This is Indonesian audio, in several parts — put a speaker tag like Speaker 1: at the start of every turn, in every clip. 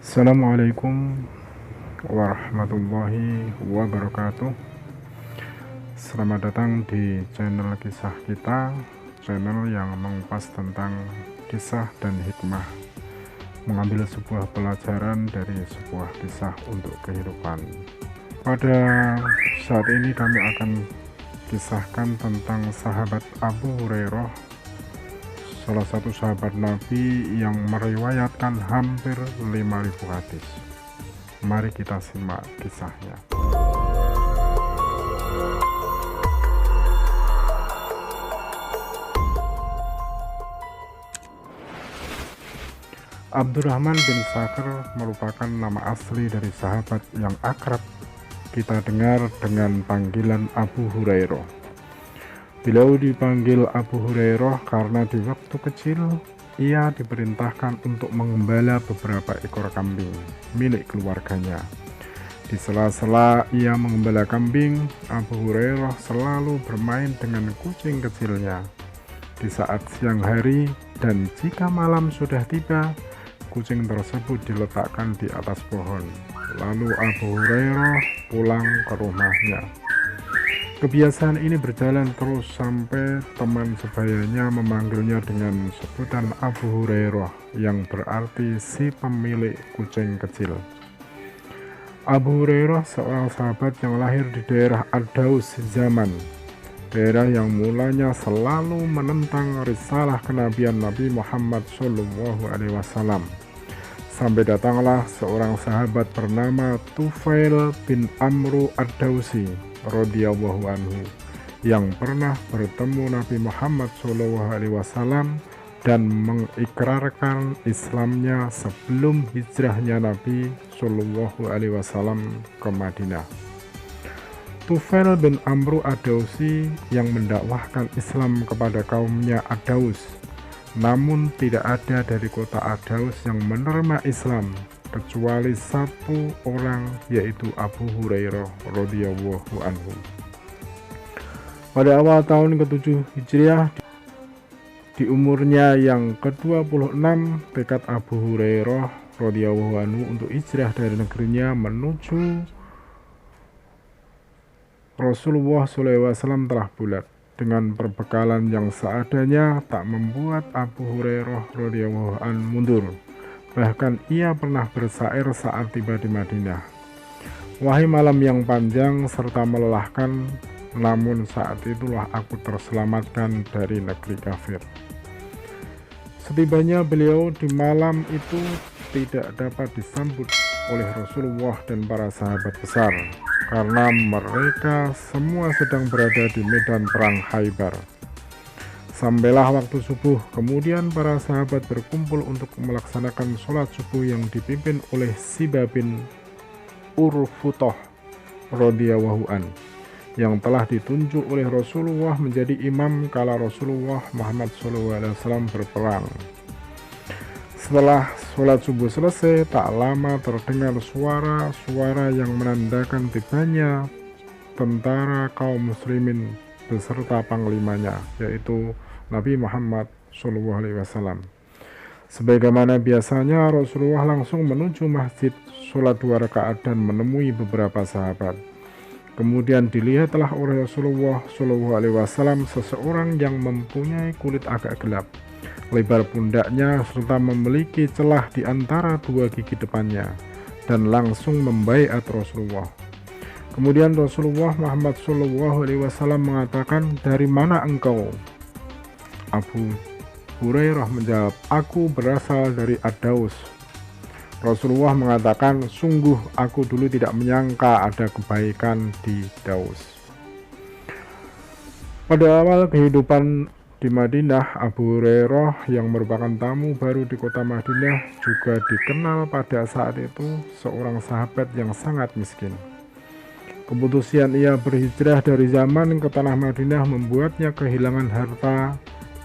Speaker 1: Assalamualaikum warahmatullahi wabarakatuh. Selamat datang di channel kisah kita, channel yang mengupas tentang kisah dan hikmah, mengambil sebuah pelajaran dari sebuah kisah untuk kehidupan. Pada saat ini kami akan kisahkan tentang sahabat Abu Hurairah, salah satu sahabat Nabi yang meriwayatkan hampir 5.000 hadis. Mari kita simak kisahnya. Abdurrahman bin Sakhr merupakan nama asli dari sahabat yang akrab kita dengar dengan panggilan Abu Hurairah. Beliau dipanggil Abu Hurairah karena di waktu kecil ia diperintahkan untuk mengembala beberapa ekor kambing milik keluarganya. Di sela-sela ia mengembala kambing, Abu Hurairah selalu bermain dengan kucing kecilnya. Di saat siang hari dan jika malam sudah tiba, kucing tersebut diletakkan di atas pohon. Lalu Abu Hurairah pulang ke rumahnya. Kebiasaan ini berjalan terus sampai teman sebayanya memanggilnya dengan sebutan Abu Hurairah, yang berarti si pemilik kucing kecil. Abu Hurairah seorang sahabat yang lahir di daerah Ad-Daus Yaman, daerah yang mulanya selalu menentang risalah kenabian Nabi Muhammad SAW. Sampai datanglah seorang sahabat bernama Tufail bin Amru Ad-Dausi radhiyallahu anhu yang pernah bertemu Nabi Muhammad SAW dan mengikrarkan Islamnya sebelum hijrahnya Nabi SAW ke Madinah. Tufail bin Amru Ad-Dausi yang mendakwahkan Islam kepada kaumnya Ad-Daus, namun tidak ada dari kota Ad-Daus yang menerima Islam kecuali satu orang, yaitu Abu Hurairah radhiyallahu anhu. Pada awal tahun ke-7 Hijriah, di umurnya yang ke-26, tekad Abu Hurairah radhiyallahu anhu untuk hijrah dari negerinya menuju Rasulullah SAW telah bulat. Dengan perbekalan yang seadanya tak membuat Abu Hurairah radhiyallahu anhu mundur. Bahkan ia pernah bersair saat tiba di Madinah. Wahai malam yang panjang serta melelahkan, namun saat itulah aku terselamatkan dari negeri kafir. Setibanya beliau di malam itu tidak dapat disambut oleh Rasulullah dan para sahabat besar, karena mereka semua sedang berada di medan perang Khaybar. Sampailah waktu subuh, kemudian para sahabat berkumpul untuk melaksanakan sholat subuh yang dipimpin oleh Sibah bin Urfutoh radhiyallahu an, yang telah ditunjuk oleh Rasulullah menjadi imam kala Rasulullah Muhammad SAW berperang. Setelah sholat subuh selesai, tak lama terdengar suara-suara yang menandakan tibanya tentara kaum muslimin beserta panglimanya, yaitu Nabi Muhammad SAW. Sebagaimana biasanya, Rasulullah langsung menuju masjid, sholat 2 rakaat dan menemui beberapa sahabat. Kemudian dilihatlah oleh Rasulullah SAW seseorang yang mempunyai kulit agak gelap, lebar pundaknya serta memiliki celah di antara 2 gigi depannya, dan langsung membaiat Rasulullah. Kemudian Rasulullah Muhammad SAW mengatakan, "Dari mana engkau?" Abu Hurairah menjawab, "Aku berasal dari Ad-Daus." Rasulullah mengatakan, "Sungguh aku dulu tidak menyangka ada kebaikan di Daus." Pada awal kehidupan di Madinah, Abu Hurairah yang merupakan tamu baru di kota Madinah juga dikenal pada saat itu seorang sahabat yang sangat miskin. Keputusan ia berhijrah dari Yaman ke tanah Madinah membuatnya kehilangan harta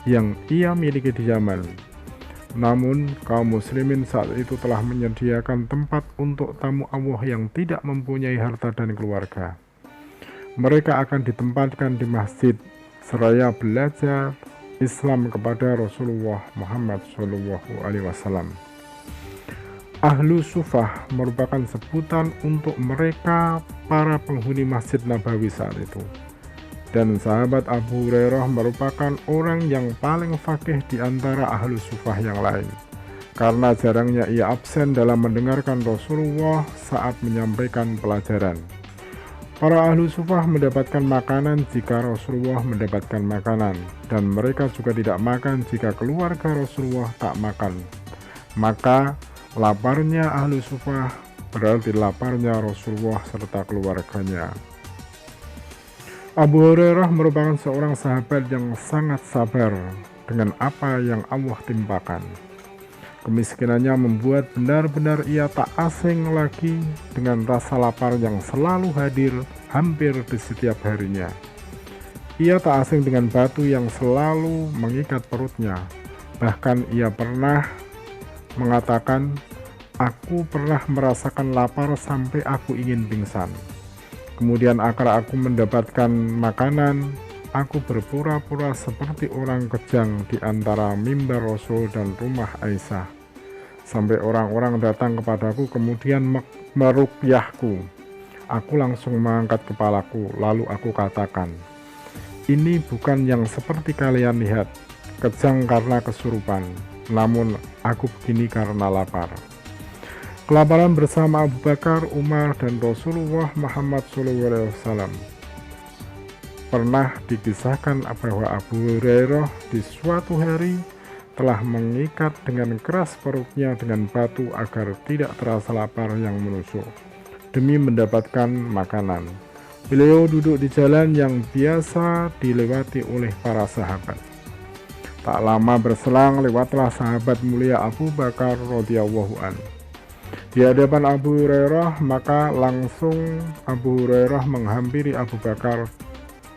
Speaker 1: yang ia miliki di Yaman. Namun kaum muslimin saat itu telah menyediakan tempat untuk tamu Allah yang tidak mempunyai harta dan keluarga. Mereka akan ditempatkan di masjid seraya belajar Islam kepada Rasulullah Muhammad SAW. Ahlu Sufah merupakan sebutan untuk mereka para penghuni Masjid Nabawi saat itu. Dan sahabat Abu Hurairah merupakan orang yang paling fakih di antara ahlu sufah yang lain, karena jarangnya ia absen dalam mendengarkan Rasulullah saat menyampaikan pelajaran. Para ahlu sufah mendapatkan makanan jika Rasulullah mendapatkan makanan, dan mereka juga tidak makan jika keluarga Rasulullah tak makan. Maka laparnya ahlu sufah berarti laparnya Rasulullah serta keluarganya. Abu Hurairah merupakan seorang sahabat yang sangat sabar dengan apa yang Allah timpakan. Kemiskinannya membuat benar-benar ia tak asing lagi dengan rasa lapar yang selalu hadir hampir di setiap harinya. Ia tak asing dengan batu yang selalu mengikat perutnya. Bahkan ia pernah mengatakan, "Aku pernah merasakan lapar sampai aku ingin pingsan. Kemudian agar aku mendapatkan makanan, aku berpura-pura seperti orang kejang di antara mimbar Rasul dan rumah Aisyah. Sampai orang-orang datang kepadaku kemudian meruqyahku. Aku langsung mengangkat kepalaku, lalu aku katakan, 'Ini bukan yang seperti kalian lihat, kejang karena kesurupan, namun aku begini karena lapar.' Kelaparan bersama Abu Bakar, Umar, dan Rasulullah Muhammad SAW. Pernah dikisahkan bahwa Abu Hurairah di suatu hari telah mengikat dengan keras perutnya dengan batu agar tidak terasa lapar yang menusuk, demi mendapatkan makanan. Beliau duduk di jalan yang biasa dilewati oleh para sahabat. Tak lama berselang lewatlah sahabat mulia Abu Bakar radhiyallahu anhu. Di hadapan Abu Hurairah, maka langsung Abu Hurairah menghampiri Abu Bakar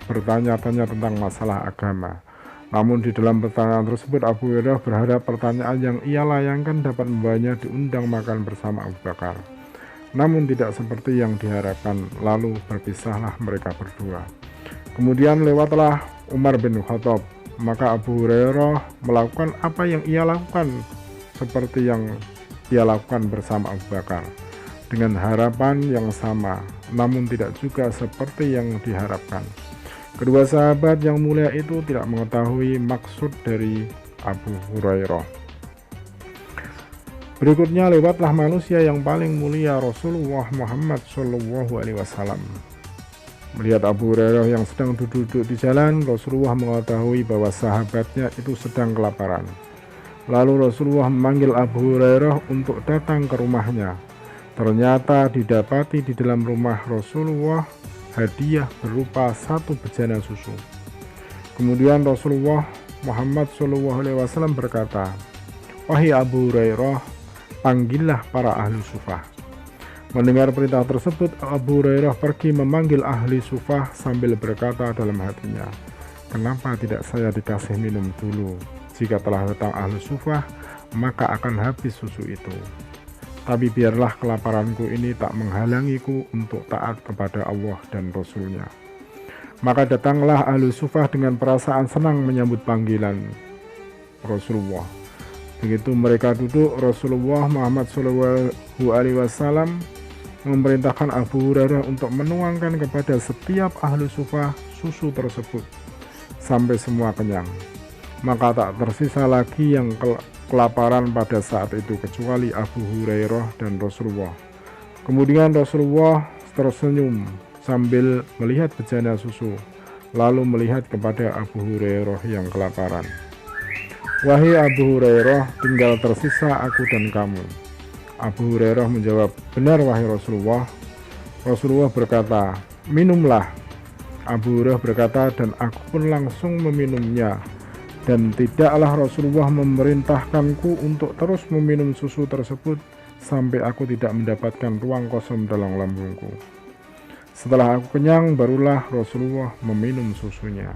Speaker 1: bertanya-tanya tentang masalah agama. Namun di dalam pertanyaan tersebut Abu Hurairah berharap pertanyaan yang ia layangkan dapat membawanya diundang makan bersama Abu Bakar. Namun tidak seperti yang diharapkan, lalu berpisahlah mereka berdua. Kemudian lewatlah Umar bin Khattab, maka Abu Hurairah melakukan apa yang ia lakukan seperti yang ia lakukan bersama Abu Bakar, dengan harapan yang sama, namun tidak juga seperti yang diharapkan. Kedua sahabat yang mulia itu tidak mengetahui maksud dari Abu Hurairah. Berikutnya lewatlah manusia yang paling mulia, Rasulullah Muhammad SAW. Melihat Abu Hurairah yang sedang duduk di jalan, Rasulullah mengetahui bahwa sahabatnya itu sedang kelaparan. Lalu Rasulullah memanggil Abu Hurairah untuk datang ke rumahnya. Ternyata didapati di dalam rumah Rasulullah hadiah berupa 1 bejana susu. Kemudian Rasulullah Muhammad SAW berkata, "Wahai Abu Hurairah, panggillah para ahli sufah." Mendengar perintah tersebut, Abu Hurairah pergi memanggil ahli sufah sambil berkata dalam hatinya, "Kenapa tidak saya dikasih minum dulu? Jika telah datang ahlu sufah, maka akan habis susu itu. Tapi biarlah kelaparanku ini tak menghalangiku untuk taat kepada Allah dan Rasulnya." Maka datanglah ahlu sufah dengan perasaan senang menyambut panggilan Rasulullah. Begitu mereka duduk, Rasulullah Muhammad SAW memerintahkan Abu Hurairah untuk menuangkan kepada setiap ahlu sufah susu tersebut sampai semua kenyang. Maka tak tersisa lagi yang kelaparan pada saat itu kecuali Abu Hurairah dan Rasulullah. Kemudian Rasulullah tersenyum sambil melihat bejana susu, lalu melihat kepada Abu Hurairah yang kelaparan. "Wahai Abu Hurairah, tinggal tersisa aku dan kamu." Abu Hurairah menjawab, "Benar wahai Rasulullah." Rasulullah berkata, "Minumlah." Abu Hurairah berkata, "Dan aku pun langsung meminumnya. Dan tidaklah Rasulullah memerintahkanku untuk terus meminum susu tersebut sampai aku tidak mendapatkan ruang kosong dalam lambungku. Setelah aku kenyang, barulah Rasulullah meminum susunya."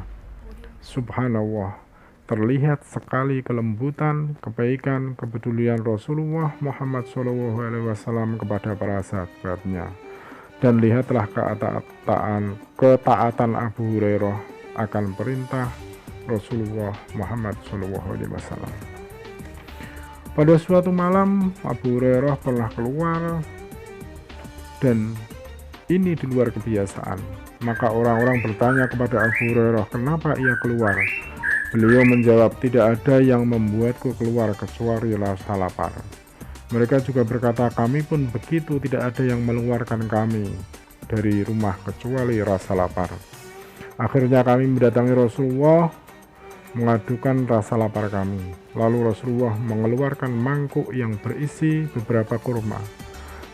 Speaker 1: Subhanallah, terlihat sekali kelembutan, kebaikan, kepedulian Rasulullah Muhammad SAW kepada para sahabatnya. Dan lihatlah ketaatan Abu Hurairah akan perintah Rasulullah Muhammad SAW. Pada suatu malam Abu Hurairah pernah keluar dan ini di luar kebiasaan. Maka orang-orang bertanya kepada Abu Hurairah kenapa ia keluar. Beliau menjawab, tidak ada yang membuatku keluar kecuali rasa lapar. Mereka juga berkata, kami pun begitu, tidak ada yang mengeluarkan kami dari rumah kecuali rasa lapar. Akhirnya kami mendatangi Rasulullah mengadukan rasa lapar kami. Lalu Rasulullah mengeluarkan mangkuk yang berisi beberapa kurma.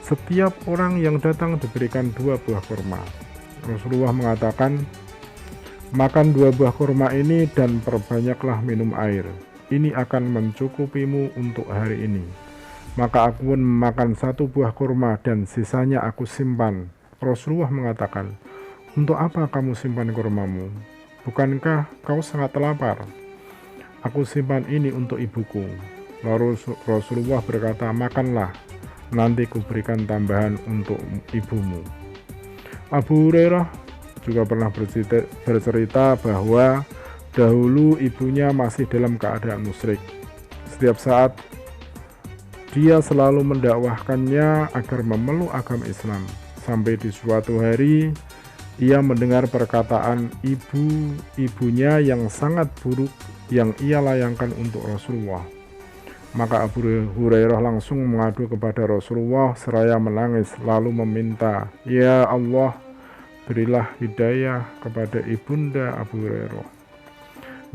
Speaker 1: Setiap orang yang datang diberikan 2 buah kurma. Rasulullah mengatakan, makan 2 buah kurma ini dan perbanyaklah minum air. Ini akan mencukupimu untuk hari ini. Maka aku pun memakan 1 buah kurma dan sisanya aku simpan. Rasulullah mengatakan, untuk apa kamu simpan kurmamu? Bukankah kau sangat lapar? Aku simpan ini untuk ibuku. Lalu Rasulullah berkata, makanlah, nanti kuberikan tambahan untuk ibumu. Abu Hurairah juga pernah bercerita bahwa dahulu ibunya masih dalam keadaan musyrik. Setiap saat dia selalu mendakwahkannya agar memeluk agama Islam. Sampai di suatu hari ia mendengar perkataan ibunya yang sangat buruk yang ia layangkan untuk Rasulullah. Maka Abu Hurairah langsung mengadu kepada Rasulullah seraya menangis lalu meminta, ya Allah, berilah hidayah kepada ibunda Abu Hurairah.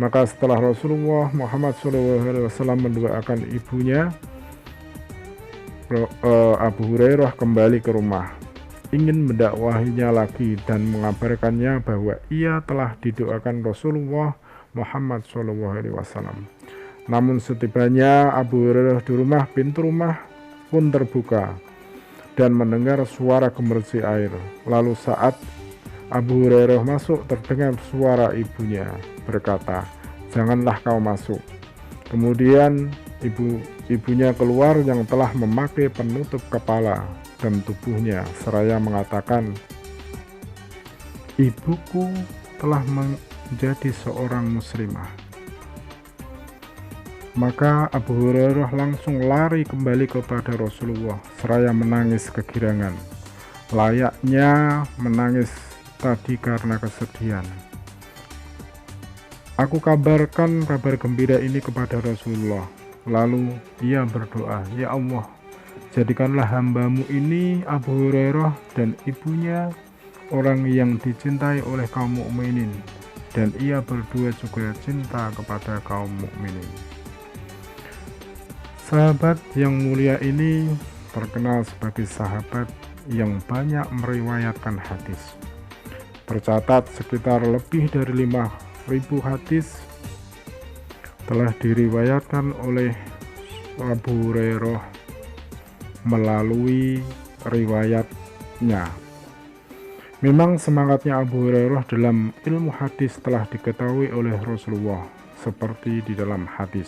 Speaker 1: Maka setelah Rasulullah Muhammad SAW mendoakan ibunya, Abu Hurairah kembali ke rumah, ingin mendakwahinya lagi dan mengabarkannya bahwa ia telah didoakan Rasulullah Muhammad SAW. Namun setibanya Abu Hurairah di rumah, pintu rumah pun terbuka dan mendengar suara gemericik air. Lalu saat Abu Hurairah masuk, terdengar suara ibunya berkata, janganlah kau masuk. Kemudian ibunya keluar yang telah memakai penutup kepala dan tubuhnya seraya mengatakan, ibuku telah menjadi seorang muslimah. Maka Abu Hurairah langsung lari kembali kepada Rasulullah seraya menangis kegirangan, layaknya menangis tadi karena kesedihan. Aku kabarkan kabar gembira ini kepada Rasulullah. Lalu ia berdoa, ya Allah, jadikanlah hambamu ini Abu Hurairah dan ibunya orang yang dicintai oleh kaum mukminin, dan ia berdua juga cinta kepada kaum mukminin. Sahabat yang mulia ini terkenal sebagai sahabat yang banyak meriwayatkan hadis. Tercatat sekitar lebih dari 5.000 hadis telah diriwayatkan oleh Abu Hurairah melalui riwayatnya. Memang semangatnya Abu Hurairah dalam ilmu hadis telah diketahui oleh Rasulullah seperti di dalam hadis.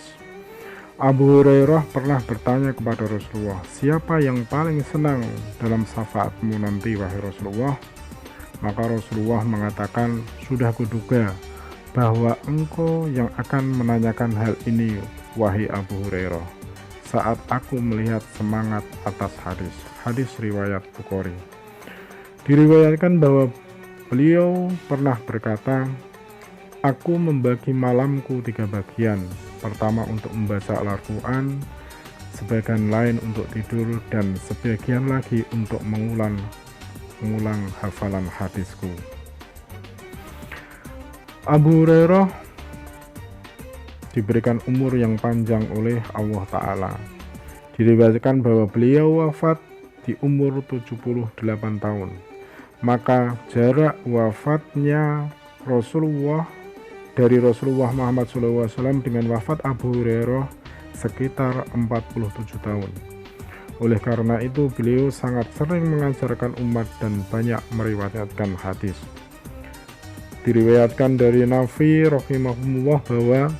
Speaker 1: Abu Hurairah pernah bertanya kepada Rasulullah, siapa yang paling senang dalam syafaatmu nanti wahai Rasulullah? Maka Rasulullah mengatakan, sudah kuduga bahwa engkau yang akan menanyakan hal ini wahai Abu Hurairah saat aku melihat semangat atas hadis. Hadis riwayat Bukhari. Diriwayatkan bahwa beliau pernah berkata, aku membagi malamku 3 bagian. Pertama untuk membaca Al-Quran, sebagian lain untuk tidur, dan sebagian lagi untuk mengulang hafalan hadisku. Abu Hurairah diberikan umur yang panjang oleh Allah Ta'ala. Diriwayatkan bahwa beliau wafat di umur 78 tahun. Maka jarak wafatnya dari Rasulullah Muhammad SAW dengan wafat Abu Hurairah sekitar 47 tahun. Oleh karena itu beliau sangat sering mengajarkan umat dan banyak meriwayatkan hadis. Diriwayatkan dari Nafi rahimahullah bahwa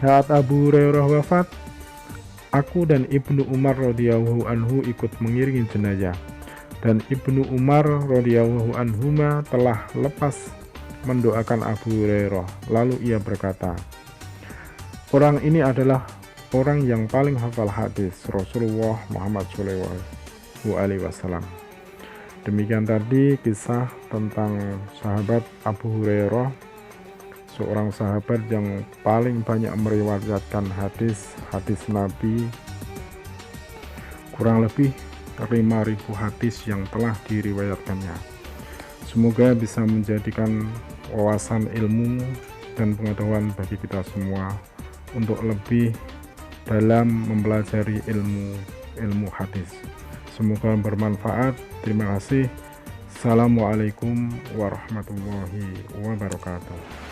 Speaker 1: saat Abu Hurairah wafat, aku dan Ibnu Umar radhiyallahu anhu ikut mengiringi jenazah, dan Ibnu Umar radhiyallahu anhuma telah lepas mendoakan Abu Hurairah. Lalu ia berkata, orang ini adalah orang yang paling hafal hadis Rasulullah Muhammad SAW. Demikian tadi kisah tentang sahabat Abu Hurairah, seorang sahabat yang paling banyak meriwayatkan hadis Nabi, kurang lebih 5.000 hadis yang telah diriwayatkannya. Semoga bisa menjadikan wawasan ilmu dan pengetahuan bagi kita semua untuk lebih dalam mempelajari ilmu hadis. Semoga bermanfaat. Terima kasih. Assalamualaikum warahmatullahi wabarakatuh.